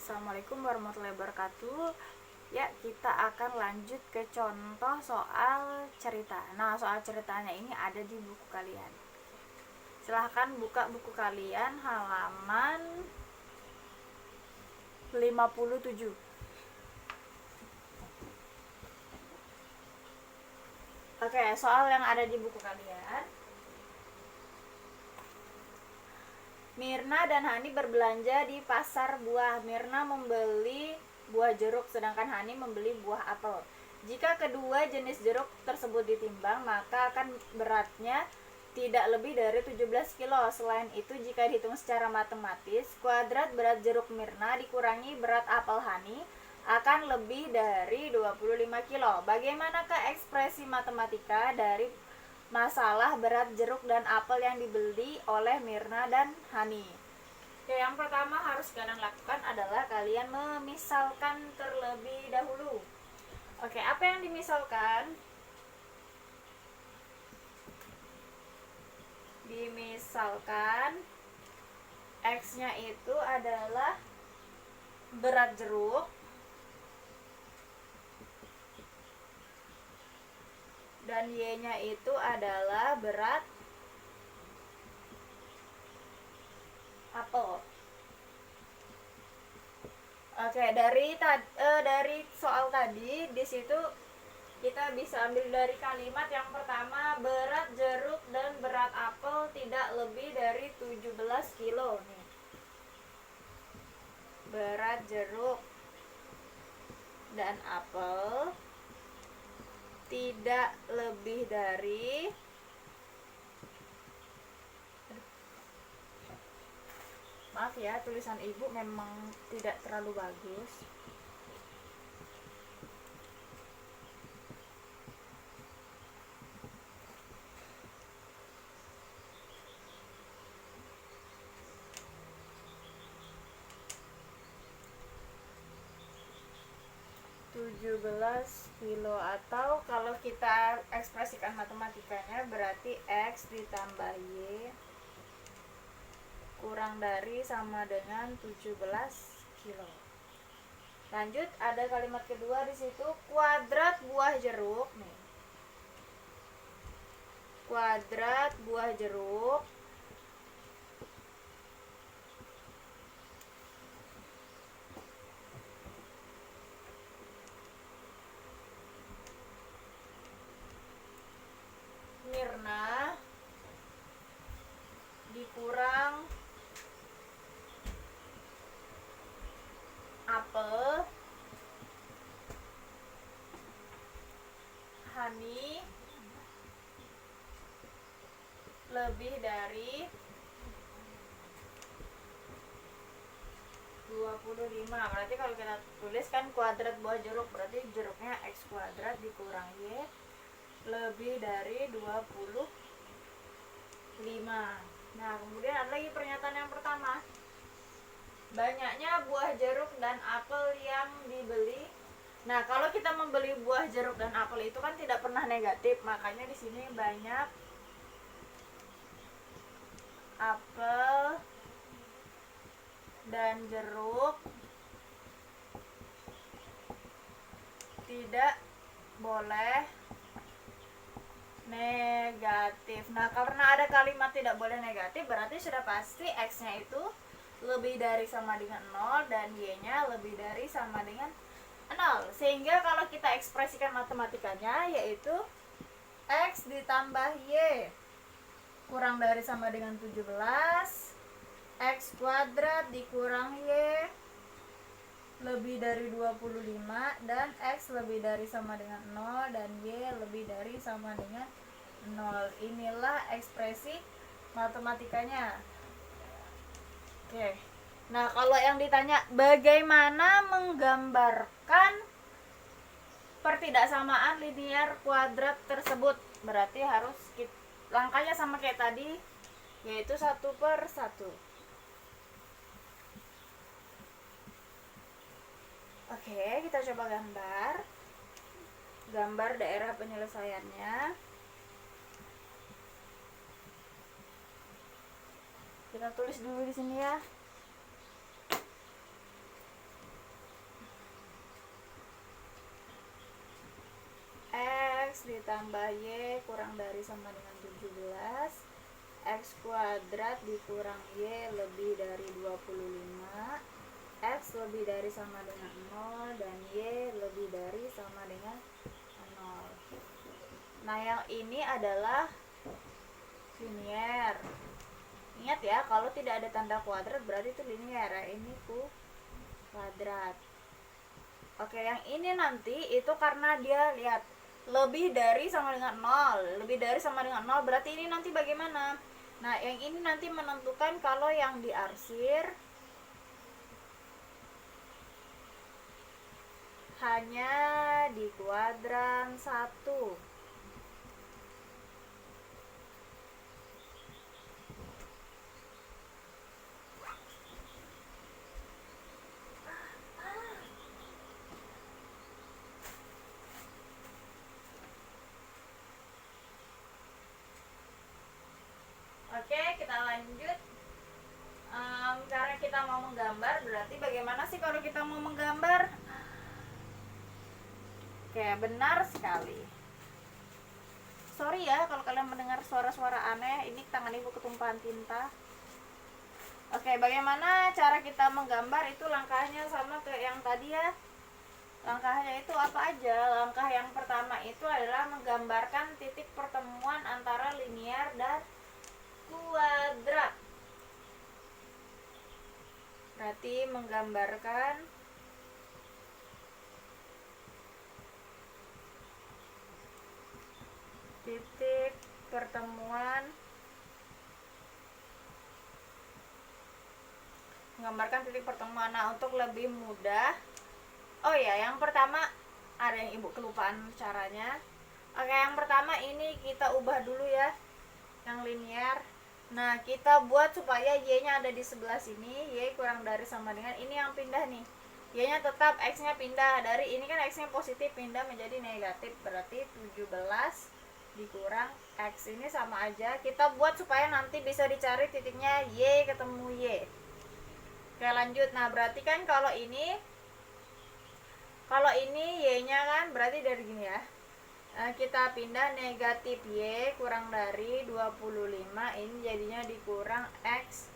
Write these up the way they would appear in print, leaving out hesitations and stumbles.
Assalamualaikum warahmatullahi wabarakatuh. Ya, kita akan lanjut ke contoh soal cerita. Nah, soal ceritanya ini ada di buku kalian. Silahkan buka buku kalian halaman 57. Oke, soal yang ada di buku kalian. Mirna dan Hani berbelanja di pasar buah. Mirna membeli buah jeruk, sedangkan Hani membeli buah apel. Jika kedua jenis jeruk tersebut ditimbang, maka akan beratnya tidak lebih dari 17 kilo. Selain itu, jika dihitung secara matematis, kuadrat berat jeruk Mirna dikurangi berat apel Hani akan lebih dari 25 kilo. Bagaimanakah ekspresi matematika dari masalah berat jeruk dan apel yang dibeli oleh Mirna dan Hani? Oke, yang pertama harus kalian lakukan adalah kalian memisalkan terlebih dahulu. Oke, apa yang dimisalkan? Dimisalkan X-nya itu adalah berat jeruk dan Y-nya itu adalah berat apel. Oke, dari soal tadi di situ kita bisa ambil dari kalimat yang pertama, berat jeruk dan berat apel tidak lebih dari 17 kilo nih. Berat jeruk dan apel tidak lebih dari maaf ya, tulisan ibu memang tidak terlalu bagus. kilo, atau kalau kita ekspresikan matematikanya berarti X ditambah Y kurang dari sama dengan 17 kilo. Lanjut, ada kalimat kedua di situ, kuadrat buah jeruk nih. Kuadrat buah jeruk Mirna dikurang apel Hani lebih dari 25. Berarti kalau kita tulis kan kuadrat buah jeruk, berarti jeruknya X kuadrat dikurang Y lebih dari 25. Nah, kemudian ada lagi pernyataan yang pertama, banyaknya buah jeruk dan apel yang dibeli. Nah, kalau kita membeli buah jeruk dan apel itu kan tidak pernah negatif, makanya di sini banyak apel dan jeruk tidak boleh negatif. Nah, karena ada kalimat tidak boleh negatif, berarti sudah pasti X-nya itu lebih dari sama dengan 0 dan Y-nya lebih dari sama dengan 0. Sehingga kalau kita ekspresikan matematikanya yaitu X ditambah Y kurang dari sama dengan 17, X kuadrat dikurang Y lebih dari 25, dan X lebih dari sama dengan 0 dan Y lebih dari sama dengan 0. Inilah ekspresi matematikanya. Oke. Nah, kalau yang ditanya bagaimana menggambarkan pertidaksamaan linear kuadrat tersebut, berarti harus langkahnya sama kayak tadi, yaitu 1/1. Oke, kita coba gambar daerah penyelesaiannya. Kita tulis dulu di sini ya. ditambah Y kurang dari sama dengan 17, X kuadrat dikurang Y lebih dari 25, X lebih dari sama dengan 0, dan Y lebih dari sama dengan 0. Nah, yang ini adalah linier. Ingat ya, kalau tidak ada tanda kuadrat berarti itu linier ya. Ini kuadrat. Oke, yang ini nanti itu karena dia lihat lebih dari sama dengan 0. Lebih dari sama dengan 0 berarti ini nanti bagaimana? Nah, yang ini nanti menentukan kalau yang diarsir hanya di kuadran 1. Oke, kita lanjut. Karena kita mau menggambar, berarti bagaimana sih kalau kita mau menggambar? Oke, benar sekali. Sorry ya kalau kalian mendengar suara-suara aneh, ini tangan ibu ketumpahan tinta. Oke, bagaimana cara kita menggambar? Itu langkahnya sama kayak yang tadi ya. Langkahnya itu apa aja? Langkah yang pertama itu adalah menggambarkan titik pertemuan antara linier dan kuadrat. Berarti menggambarkan titik pertemuan, Nah, untuk lebih mudah, oh ya, yang pertama ada yang ibu kelupaan caranya. Oke, yang pertama ini kita ubah dulu ya, yang linier. Nah, kita buat supaya Y-nya ada di sebelah sini, Y kurang dari sama dengan ini yang pindah nih. Y-nya tetap, X-nya pindah. Dari ini kan X-nya positif, pindah menjadi negatif. Berarti 17 dikurang X ini sama aja. Kita buat supaya nanti bisa dicari titiknya Y ketemu Y. Oke, lanjut. Nah, berarti kan kalau ini Y-nya kan berarti dari gini ya. Kita pindah negatif Y kurang dari 25, ini jadinya dikurang X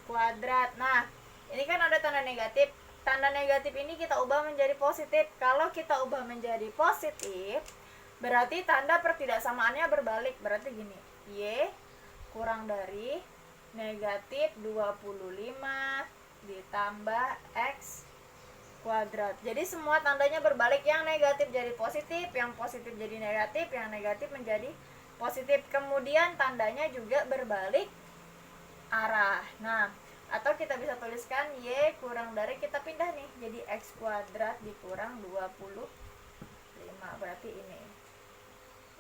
kuadrat. Nah, ini kan ada tanda negatif. Tanda negatif ini kita ubah menjadi positif. Kalau kita ubah menjadi positif, berarti tanda pertidaksamaannya berbalik. Berarti gini, Y kurang dari negatif 25 ditambah X kuadrat. Jadi semua tandanya berbalik, yang negatif jadi positif, yang positif jadi negatif, yang negatif menjadi positif. Kemudian tandanya juga berbalik arah. Nah, atau kita bisa tuliskan Y kurang dari, kita pindah nih jadi X kuadrat dikurang 25. Berarti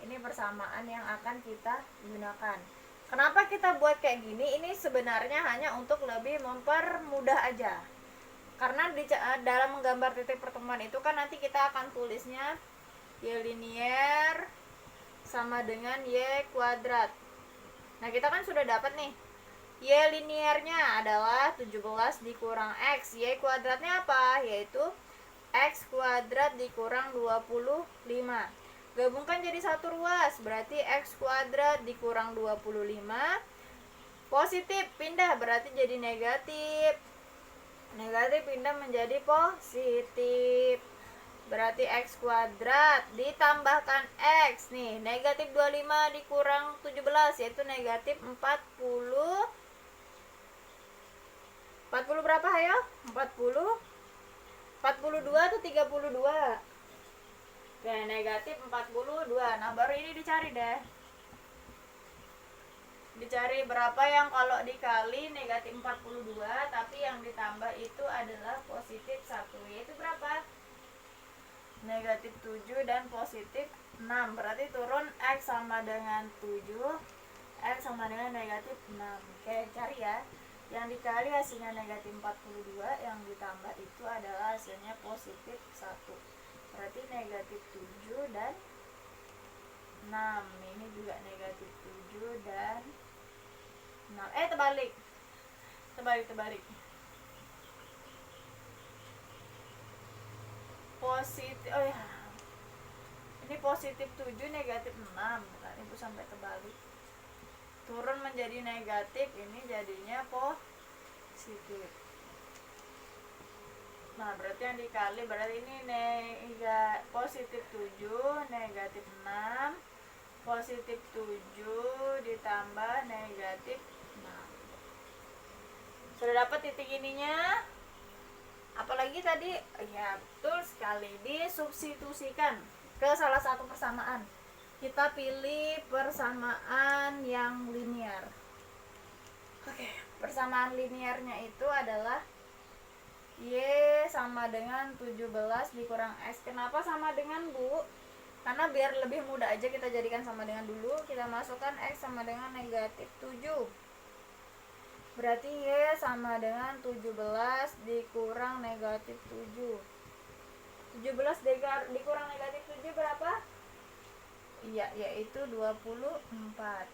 ini persamaan yang akan kita gunakan. Kenapa kita buat kayak gini? Ini sebenarnya hanya untuk lebih mempermudah aja. Karena dalam menggambar titik pertemuan itu kan nanti kita akan tulisnya Y linier sama dengan Y kuadrat. Nah, kita kan sudah dapat nih, Y liniernya adalah 17 dikurang X. Y kuadratnya apa? Yaitu X kuadrat dikurang 25. Gabungkan jadi satu ruas, berarti X kuadrat dikurang 25. Positif pindah berarti jadi negatif. Negatif pindah menjadi positif, berarti X kuadrat ditambahkan X nih, negatif 25 dikurang 17 yaitu negatif 40 berapa ayo? 42 atau 32? Oke, negatif 42. Nah, baru ini dicari deh, dicari berapa yang kalau dikali negatif 42 tapi yang ditambah itu adalah positif 1, yaitu berapa? Negatif 7 dan positif 6. Berarti turun X sama dengan 7, X sama dengan negatif 6. Oke, cari ya. Yang dikali hasilnya negatif 42, yang ditambah itu adalah hasilnya positif 1. Berarti negatif 7 dan 6. Ini juga negatif 7 dan 6. Terbalik. Positif. Oh ya. Ini positif 7, negatif 6. Nah, Ibu sampai terbalik. Turun menjadi negatif, ini jadinya positif. Nah, berarti yang dikali, berarti ini positif 7, negatif 6. Positif 7 ditambah negatif 6. Sudah dapat titik ininya? Apalagi tadi, ya betul sekali, disubstitusikan ke salah satu persamaan. Kita pilih persamaan yang linear. Oke, persamaan linearnya itu adalah Y sama dengan 17 dikurang X. Kenapa sama dengan, Bu? Karena biar lebih mudah aja kita jadikan sama dengan dulu. Kita masukkan X sama dengan negatif 7. Berarti Y sama dengan 17 dikurang negatif 7. 17 dikurang negatif 7 berapa? Iya, yaitu 24.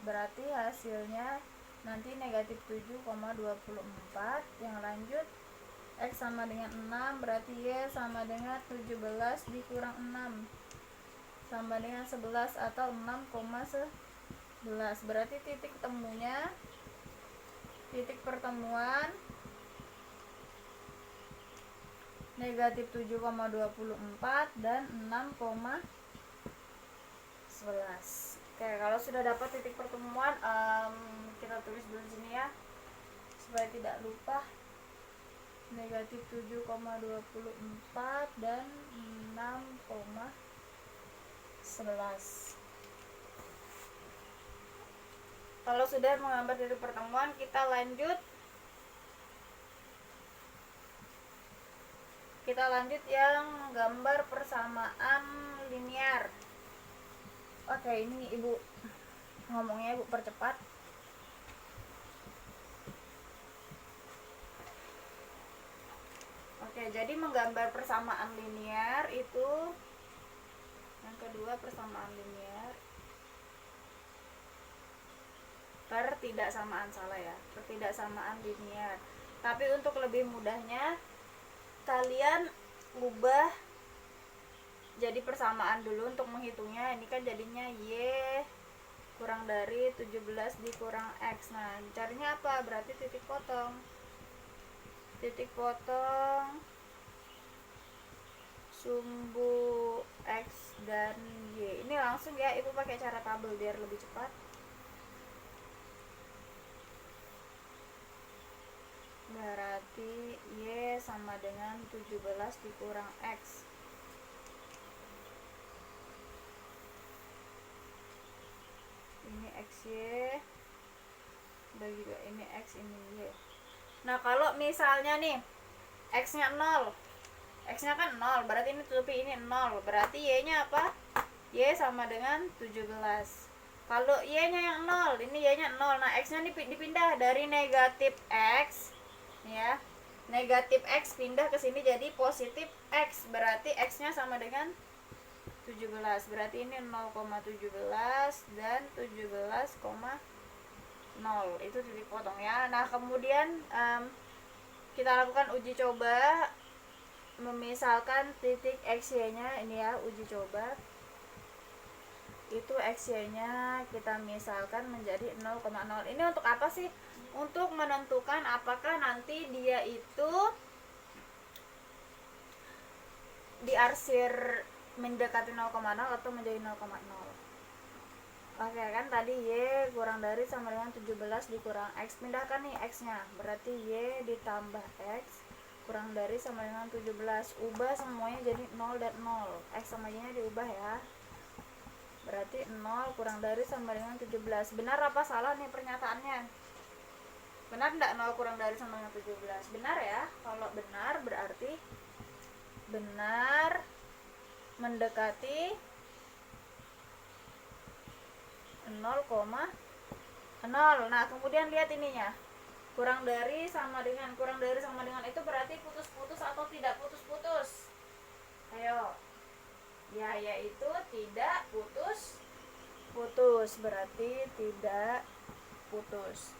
Berarti hasilnya nanti negatif 7,24. Yang lanjut, X sama dengan 6, berarti Y sama dengan 17 dikurang 6 sama dengan 11 atau 6,11. Berarti titik pertemuan negatif 7,24 dan 6,11. Oke, kalau sudah dapat titik pertemuan, kita tulis dulu sini ya supaya tidak lupa. Negatif 7,24 dan 6,11. Kalau sudah menggambar titik pertemuan, kita lanjut yang gambar persamaan linear. Oke, ini Ibu ngomongnya Ibu percepat. Oke, jadi menggambar persamaan linear itu yang kedua, persamaan linear pertidaksamaan, salah ya, pertidaksamaan linear. Tapi untuk lebih mudahnya kalian ubah jadi persamaan dulu untuk menghitungnya. Ini kan jadinya Y kurang dari 17 dikurang X. Nah, carinya apa? Berarti titik potong sumbu X dan Y. Ini langsung ya, Ibu pakai cara tabel biar lebih cepat. Berarti Y sama dengan 17 dikurang X. Ini XY bagi 2, ini X, ini Y. Nah, kalau misalnya nih X-nya 0, X-nya kan 0, berarti ini tutupi ini 0, berarti Y-nya apa? Y sama dengan 17. Kalau Y-nya yang 0, ini Y-nya 0. Nah, X-nya dipindah dari negatif X ya. Negatif X pindah ke sini jadi positif X, berarti X-nya sama dengan 17. Berarti ini 0,17 dan 17,0. Itu titik potong ya. Nah, kemudian kita lakukan uji coba. Memisalkan titik XY-nya ini ya, uji coba. Itu XY-nya kita misalkan menjadi 0,0. Ini untuk apa sih? Untuk menentukan apakah nanti dia itu diarsir mendekati 0,0 atau menjadi 0,0. Oke, kan tadi Y kurang dari sama dengan 17 dikurang X. Pindahkan nih X-nya. Berarti Y ditambah X kurang dari sama dengan 17. Ubah semuanya jadi 0 dan 0. X sama Y-nya diubah ya. Berarti 0 kurang dari sama dengan 17. Benar apa salah nih pernyataannya? Benar enggak 0 kurang dari sama dengan 17? Benar ya. Kalau benar berarti benar mendekati 0,0. Nah, kemudian lihat ininya. Kurang dari sama dengan itu berarti putus-putus atau tidak putus-putus? Ayo. Ya, yaitu tidak putus. Berarti tidak putus.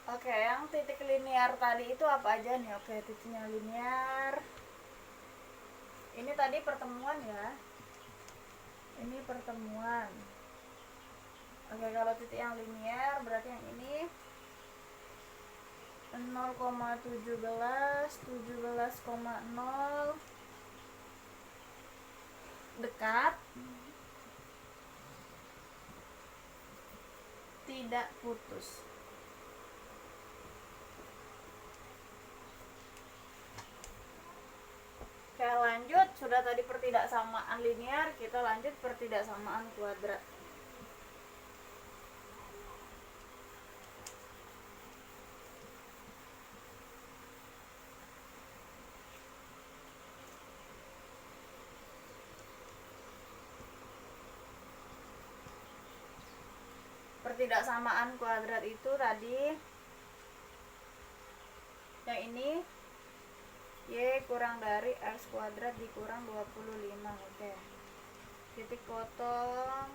Oke, yang titik linear tadi itu apa aja nih? Oke, titiknya linear Ini tadi pertemuan ya, ini pertemuan. Oke, kalau titik yang linier berarti yang ini 0,17 17,0 dekat, tidak putus. Oke, lanjut. Sudah tadi pertidaksamaan linear, kita lanjut pertidaksamaan kuadrat. Pertidaksamaan kuadrat itu tadi yang ini Y kurang dari X kuadrat dikurang 25. Oke. Titik potong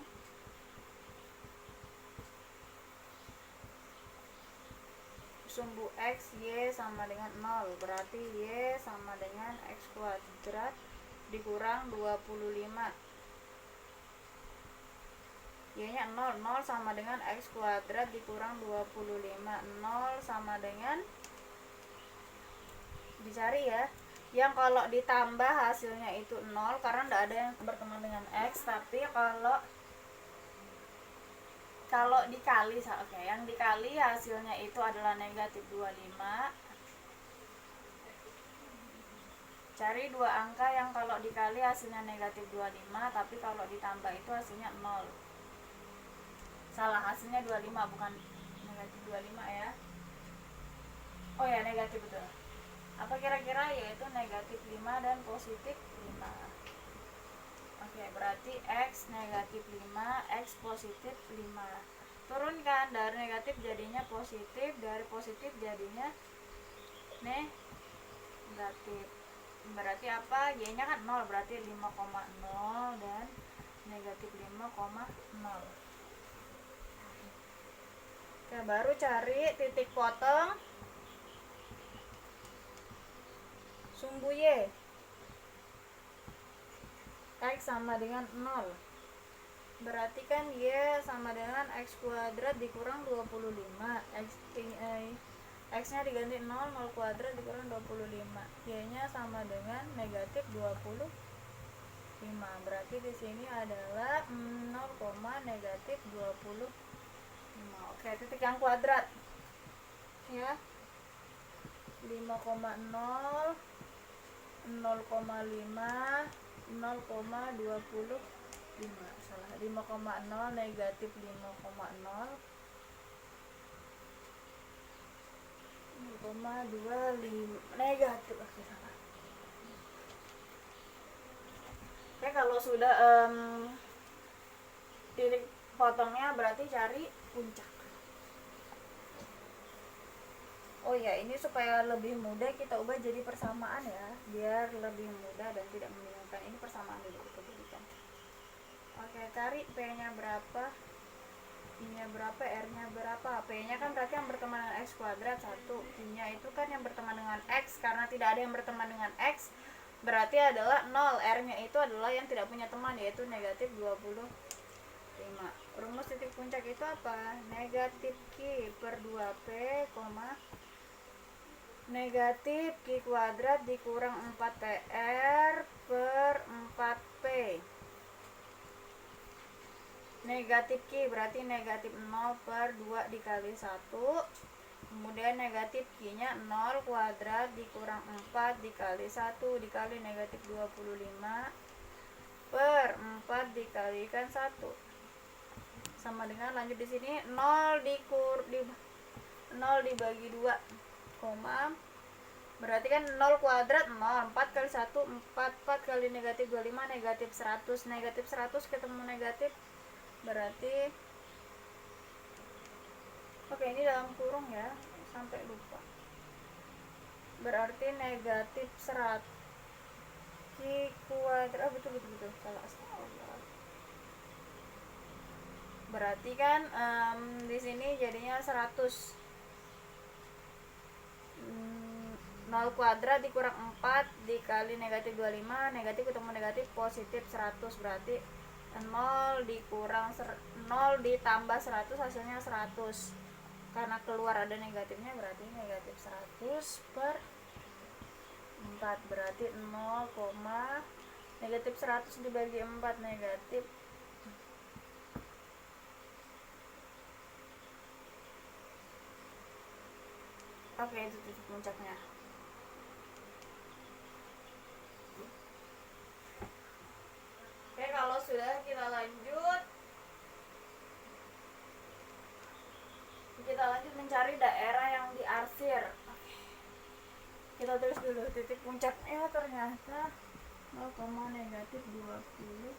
sumbu X Y sama dengan 0, berarti Y sama dengan X kuadrat dikurang 25. Y nya 0, 0 sama dengan X kuadrat dikurang 25. 0 sama dengan, dicari ya, yang kalau ditambah hasilnya itu 0 karena tidak ada yang berteman dengan X. Tapi kalau dikali, oke, yang dikali hasilnya itu adalah negatif 25. Cari dua angka yang kalau dikali hasilnya negatif 25, tapi kalau ditambah itu hasilnya 0. Salah, hasilnya 25 bukan negatif 25 ya. Oh ya, negatif, betul. Apa kira-kira? Yaitu negatif 5 dan positif 5. Oke, berarti X negatif 5, X positif 5. Turunkan, dari negatif jadinya positif, dari positif jadinya negatif. Berarti apa? Y nya kan 0, berarti 5,0 dan negatif 5,0. Oke, baru cari titik potong sumbu Y. X sama dengan 0, berarti kan Y sama dengan X kuadrat dikurang 25. X nya diganti 0, 0 kuadrat dikurang 25. Y nya sama dengan negatif 25. Berarti di sini adalah 0, negatif 25. Oke, titik yang kuadrat ya, 5,0, 0,5, 0,25. Salah, 5,0 negatif 5,0, 0,25 negatif. Oke, salah. Oke, kalau sudah titik potongnya berarti cari puncak. Oh ya, ini supaya lebih mudah kita ubah jadi persamaan ya, biar lebih mudah dan tidak membingungkan. Ini persamaan dulu kita jadikan. Oke, cari P-nya berapa, I-nya berapa, R-nya berapa. P-nya kan berarti yang berteman dengan X kuadrat 1. I-nya itu kan yang berteman dengan X, karena tidak ada yang berteman dengan X berarti adalah 0. R-nya itu adalah yang tidak punya teman, yaitu negatif 25. Rumus titik puncak itu apa? Negatif Q per 2P, negatif Q kuadrat dikurang 4PR per 4P. Negatif Q berarti negatif 0 per 2 dikali 1. Kemudian negatif Q nya 0 kuadrat dikurang 4 dikali 1 dikali negatif 25 per 4 dikalikan 1. Sama dengan, lanjut di sini 0 dibagi 2, berarti kan 0 kuadrat 0, 4 kali 1 4, 4 kali negatif 25 negatif 100. Negatif 100 ketemu negatif, berarti oke, ini dalam kurung ya, sampai lupa. Berarti negatif 100 Q kuadrat, betul salah. Berarti kan di sini jadinya 100. 0 kuadrat dikurang 4 dikali negatif 25, negatif ketemu negatif positif 100, berarti 0 dikurang 0 ditambah 100 hasilnya 100, karena keluar ada negatifnya berarti negatif 100 per 4, berarti 0, negatif 100 dibagi 4 negatif. Oke, itu titik puncaknya. Oke, kalau sudah kita lanjut mencari daerah yang diarsir. Kita tulis dulu titik puncaknya, ternyata 0, negatif 25.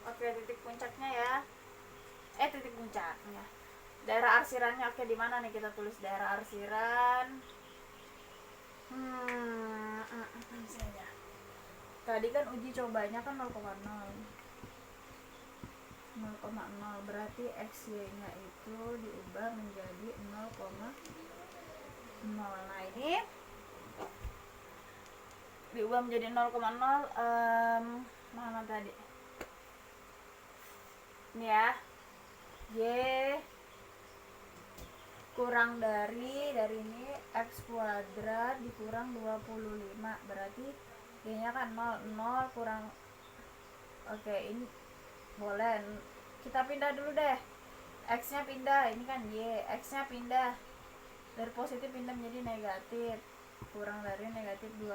Oke, titik puncaknya ya. Titik puncaknya. Daerah arsirannya, oke, di mana nih kita tulis daerah arsiran? Tadi kan uji cobanya kan 0,0. 0,0 berarti XY-nya itu diubah menjadi 0,0. Nah, ini diubah menjadi 0,0 mana tadi? Ini ya. Y kurang dari ini X kuadrat dikurang 25, berarti Y nya kan 0 kurang, oke, ini boleh kita pindah dulu deh, X nya pindah, ini kan Y, X nya pindah dari positif pindah menjadi negatif, kurang dari negatif 25,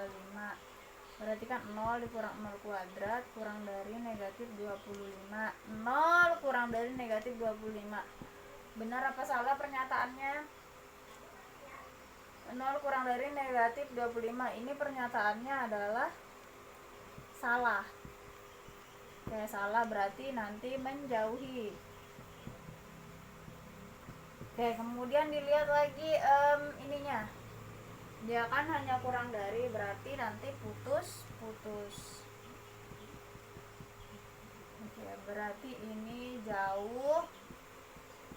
berarti kan 0 dikurang 0 kuadrat kurang dari negatif 25, 0 kurang dari negatif 25. Benar apa salah pernyataannya? 0 kurang dari negatif 25. Ini pernyataannya adalah salah. Oke, salah berarti nanti menjauhi. Oke, kemudian dilihat lagi ininya. Dia kan hanya kurang dari, berarti nanti putus. Oke, berarti ini jauh,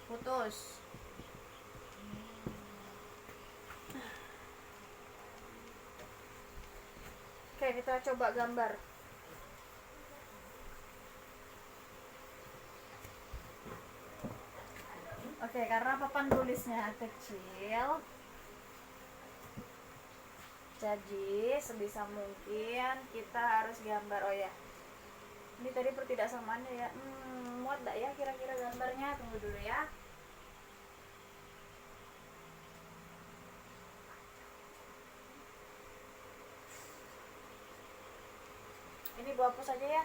putus. Oke, kita coba gambar. Oke, karena papan tulisnya kecil, jadi sebisa mungkin kita harus gambar. Oh ya, ini tadi pertidaksamaannya ya, muat gak ya kira-kira gambarnya? Tunggu dulu ya. Ini gua hapus aja ya.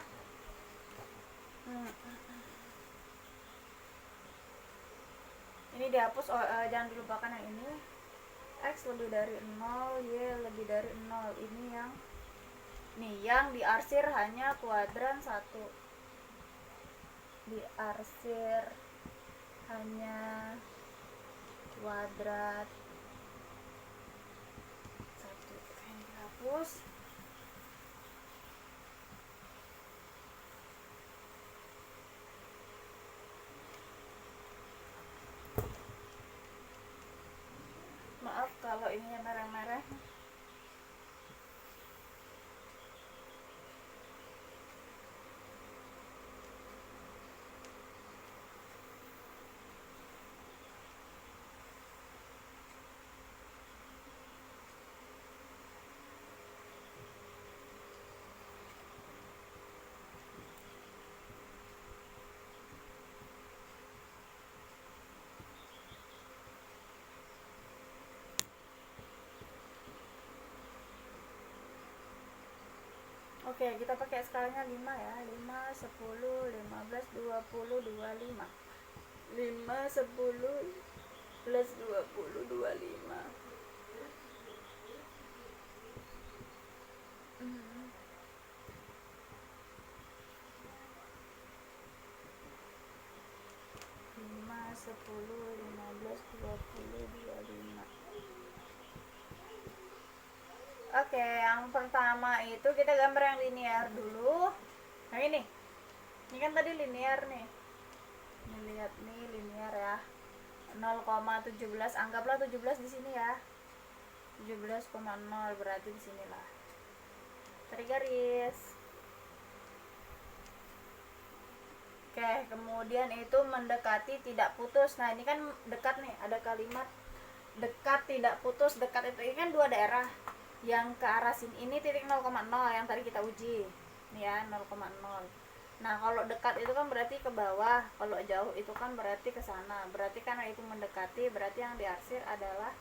Ini dihapus, jangan dilupakan yang ini. X lebih dari 0, Y lebih dari 0. Ini yang diarsir hanya kuadran 1. Diarsir hanya kuadrat 1. Ini dihapus. Maaf kalau ininya merah-merah. Oke, kita pakai skalanya 5 ya. 5, 10, 15, 20, 25. 5, 10, plus 20, 25. 5, 10, 15, 20, 25. Oke, yang pertama itu kita gambar yang linear dulu. Nah ini kan tadi linear nih. Ini lihat nih linear ya. 0,17, anggaplah 17 di sini ya. 17,0 berarti di sinilah. Tarik garis. Oke, kemudian itu mendekati tidak putus. Nah, ini kan dekat nih, ada kalimat dekat tidak putus. Dekat itu ini kan dua daerah. Yang ke arah sini ini titik 0,0 yang tadi kita uji. Nih ya, 0,0. Nah, kalau dekat itu kan berarti ke bawah, kalau jauh itu kan berarti ke sana. Berarti karena itu mendekati, berarti yang diarsir adalah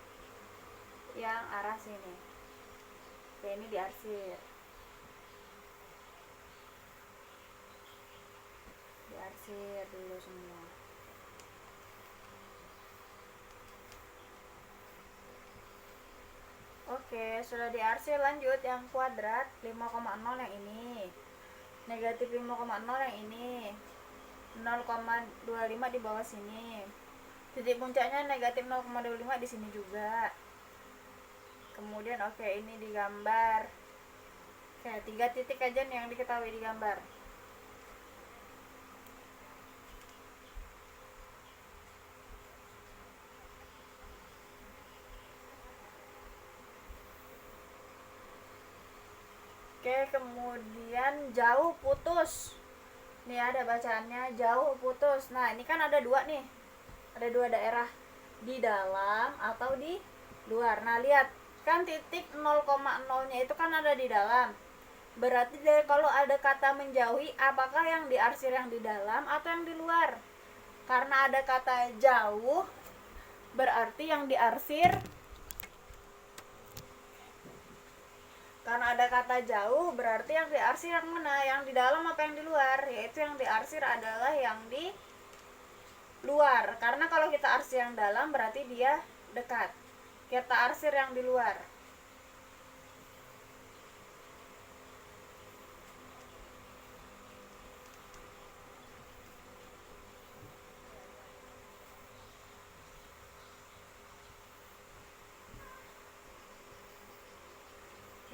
yang arah sini. Oke, ini diarsir. Diarsir dulu semua. Oke, sudah diarsir, lanjut yang kuadrat 5,0 yang ini. Negatif 5,0 yang ini. 0,25 di bawah sini. Titik puncaknya negatif 0,25 di sini juga. Kemudian oke, ini digambar. Oke, 3 titik aja nih yang diketahui digambar. Oke, kemudian jauh putus. Nih ada bacaannya jauh putus. Nah, ini kan ada dua nih. Ada dua daerah, di dalam atau di luar. Nah, lihat kan titik 0,0-nya itu kan ada di dalam. Berarti kalau ada kata menjauhi, apakah yang diarsir yang di dalam atau yang di luar? Karena ada kata jauh, berarti yang diarsir, karena ada kata jauh berarti yang diarsir yang mana? Yang di dalam apa yang di luar? Yaitu yang diarsir adalah yang di luar. Karena kalau kita arsir yang dalam berarti dia dekat. Kita arsir yang di luar.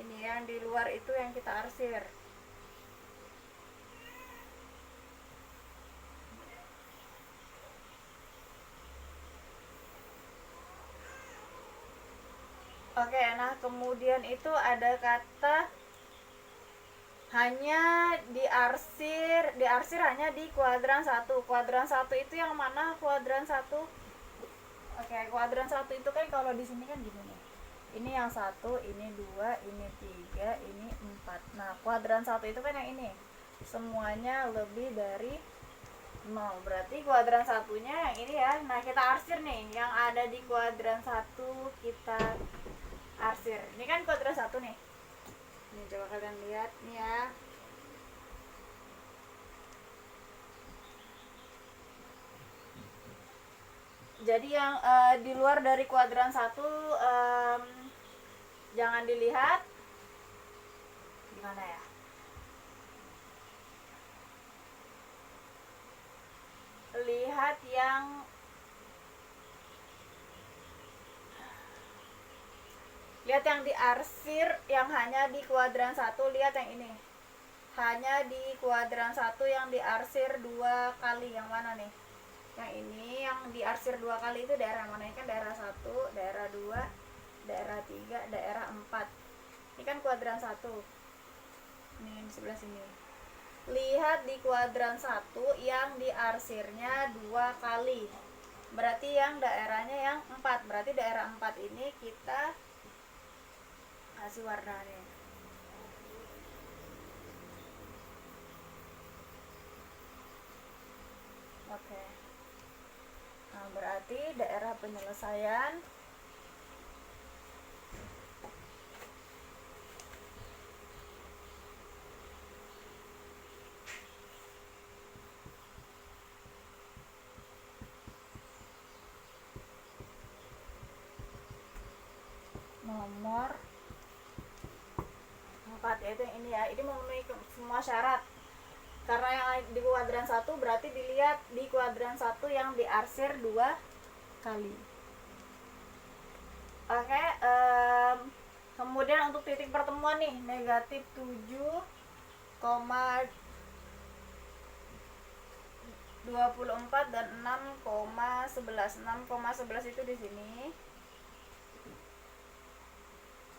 Ini yang di luar itu yang kita arsir. Oke, nah kemudian itu ada kata hanya diarsir hanya di kuadran 1. Kuadran 1 itu yang mana? Kuadran 1. Oke, kuadran 1 itu kan kalau di sini kan gini nih. Ini yang 1, ini 2, ini 3, ini 4. Nah, kuadran 1 itu kan yang ini. Semuanya lebih dari 0. Berarti kuadran satunya yang ini ya. Nah, kita arsir nih. Yang ada di kuadran 1 kita arsir. Ini kan kuadran 1 nih. Nih coba kalian lihat nih ya. Jadi yang di luar dari kuadran 1 jangan dilihat. Gimana ya? Lihat yang diarsir yang hanya di kuadran 1, lihat yang ini. Hanya di kuadran 1 yang diarsir 2 kali. Yang mana nih? Yang ini yang diarsir 2 kali itu daerah mana? Ini kan daerah 1, daerah 2, daerah 3, daerah 4. Ini kan kuadran 1. Ini di sebelah sini. Lihat di kuadran 1 yang diarsirnya 2 kali. Berarti yang daerahnya yang 4. Berarti daerah 4 ini kita kasih warnanya. Oke. Nah, berarti daerah penyelesaian nomor 4, yaitu yang ini ya. Ini memenuhi semua syarat. Karena yang di kuadran 1 berarti dilihat di kuadran 1 yang diarsir 2 kali. Oke, Kemudian untuk titik pertemuan nih, negatif 7,24 dan 6,11. 6,11 itu di sini.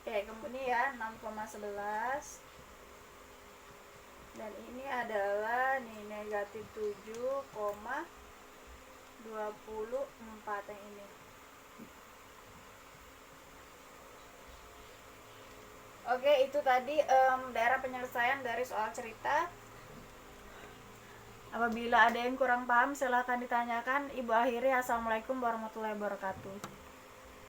Oke, kemudian ya 6,11. Dan ini adalah nih negatif 7,24 yang ini. Oke, itu tadi daerah penyelesaian dari soal cerita. Apabila ada yang kurang paham silahkan ditanyakan. Ibu akhiri, assalamualaikum warahmatullahi wabarakatuh.